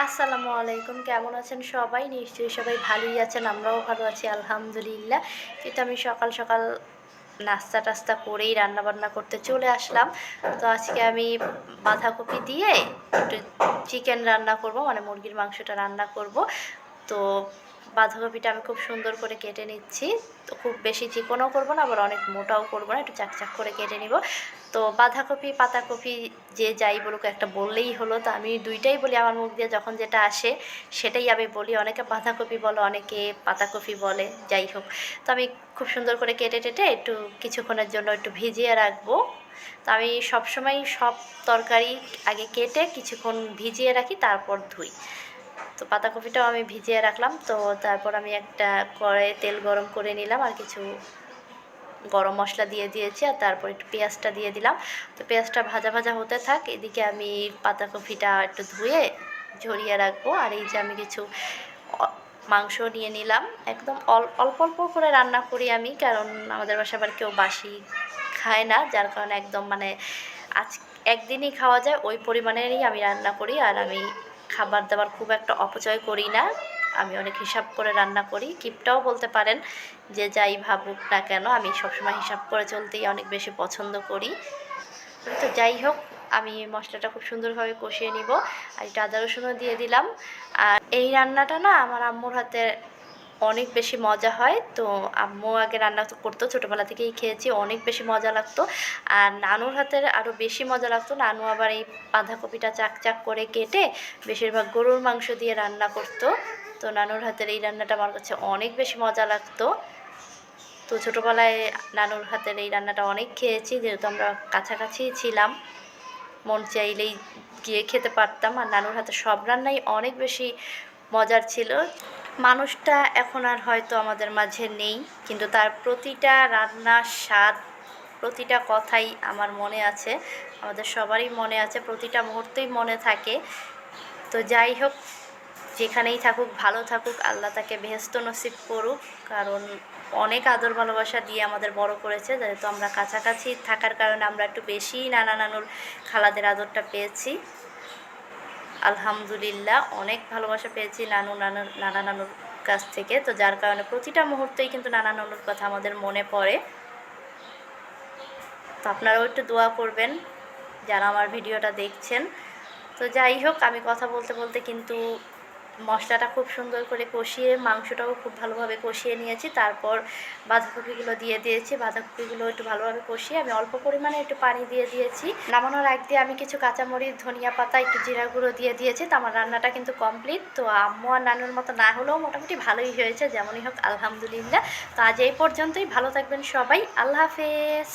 আসসালামু আলাইকুম। কেমন আছেন সবাই? নিশ্চয়ই সবাই ভালোই আছেন। আমরাও ভালো আছি আলহামদুলিল্লাহ। কিন্তু আমি সকাল সকাল নাস্তা-টাস্তা করেই রান্নাবান্না করতে চলে আসলাম। তো আজকে আমি বাঁধাকপি দিয়ে একটু চিকেন রান্না করব, মানে মুরগির মাংসটা রান্না করব। তো বাঁধাকপিটা আমি খুব সুন্দর করে কেটে নিচ্ছি। তো খুব বেশি চিকনও করব না, আবার অনেক মোটাও করব না, একটু চাকচাক করে কেটে নিব। তো বাঁধাকপি পাতাকপি যে যাই বলুক একটা বললেই হলো। তো আমি দুইটাই বলি, আমার মুখ দিয়ে যখন যেটা আসে সেটাই আমি বলি। অনেকে বাঁধাকপি বলে, অনেকে পাতাকপি বলে, যাই হোক। তো আমি খুব সুন্দর করে কেটে টেটে একটু কিছুক্ষণের জন্য একটু ভিজিয়ে রাখবো। তো আমি সবসময় সব তরকারি আগে কেটে কিছুক্ষণ ভিজিয়ে রাখি, তারপর ধুই। তো পাতাকপিটাও আমি ভিজিয়ে রাখলাম। তো তারপর আমি একটা কড়াইয়ে তেল গরম করে নিলাম, আর কিছু গরম মশলা দিয়ে দিয়েছি, আর তারপর একটু পেঁয়াজটা দিয়ে দিলাম। তো পেঁয়াজটা ভাজা ভাজা হতে থাক, এদিকে আমি পাতাকপিটা একটু ধুয়ে ঝরিয়ে রাখবো। আর এই যে আমি কিছু মাংস নিয়ে নিলাম। একদম অল্প অল্প করে রান্না করি আমি, কারণ আমাদের বাসায় আবার কেউ বাসি খায় না, যার কারণে একদম মানে আজ একদিনই খাওয়া যায় ওই পরিমাণেরই আমি রান্না করি। আর আমি খাবার দাবার খুব একটা অপচয় করি না, আমি অনেক হিসাব করে রান্না করি। কিপটাও বলতে পারেন, যে যাই ভাবুক না কেন আমি সবসময় হিসাব করে চলতেই অনেক বেশি পছন্দ করি। তো যাই হোক, আমি মশলাটা খুব সুন্দরভাবে কষিয়ে নিব। আর একটু আদা রসুনও দিয়ে দিলাম। আর এই রান্নাটা না আমার আম্মুর হাতে অনেক বেশি মজা হয়। তো আম্মু আগে রান্না করতো, ছোটোবেলা থেকেই খেয়েছি, অনেক বেশি মজা লাগতো। আর নানুর হাতের আরও বেশি মজা লাগতো। নানু আবার এই বাঁধাকপিটা চাক চাক করে কেটে বেশিরভাগ গরুর মাংস দিয়ে রান্না করতো। তো নানুর হাতের এই রান্নাটা আমার কাছে অনেক বেশি মজা লাগতো। তো ছোটোবেলায় নানুর হাতের এই রান্নাটা অনেক খেয়েছি, যেহেতু আমরা কাছাকাছিই ছিলাম, মন চাইলেই গিয়ে খেতে পারতাম। আর নানুর হাতে সব রান্নাই অনেক বেশি মজার ছিল। মানুষটা এখন আর হয়তো আমাদের মাঝে নেই, কিন্তু তার প্রতিটা রান্নার স্বাদ, প্রতিটা কথাই আমার মনে আছে, আমাদের সবারই মনে আছে, প্রতিটা মুহূর্তেই মনে থাকে। তো যাই হোক, যেখানেই থাকুক ভালো থাকুক, আল্লাহ তাকে বেহেস্ত নসিব করুক। কারণ অনেক আদর ভালোবাসা দিয়ে আমাদের বড় করেছে, যেহেতু আমরা কাছাকাছি থাকার কারণে আমরা একটু বেশিই নানা নানুর খালাদের আদরটা পেয়েছি। আলহামদুলিল্লাহ অনেক ভালোবাসা পেয়েছি নানা নানুর কাছ থেকে। তো যার কারণে প্রতিটা মুহূর্তেই কিন্তু নানা নানুর কথা আমাদের মনে পড়ে। তো আপনারাও একটু দোয়া করবেন যারা আমার ভিডিওটা দেখছেন। তো যাই হোক, আমি কথা বলতে বলতে কিন্তু মশলাটা খুব সুন্দর করে কষিয়ে, মাংসটাও খুব ভালোভাবে কষিয়ে নিয়েছি। তারপর বাঁধাকপিগুলো দিয়ে দিয়েছি। বাঁধাকপিগুলো একটু ভালোভাবে কষিয়ে আমি অল্প পরিমাণে একটু পানি দিয়ে দিয়েছি। নামানোর আগ দিয়ে আমি কিছু কাঁচামরিচ, ধনিয়া পাতা, একটু জিরা গুঁড়ো দিয়ে দিয়েছি। তো আমার রান্নাটা কিন্তু কমপ্লিট। তো আম্মু আর নানুর মতো না হলেও মোটামুটি ভালোই হয়েছে, যেমনই হোক আলহামদুলিল্লাহ। তো আজ এই পর্যন্তই। ভালো থাকবেন সবাই। আল্লাহ হাফেজ।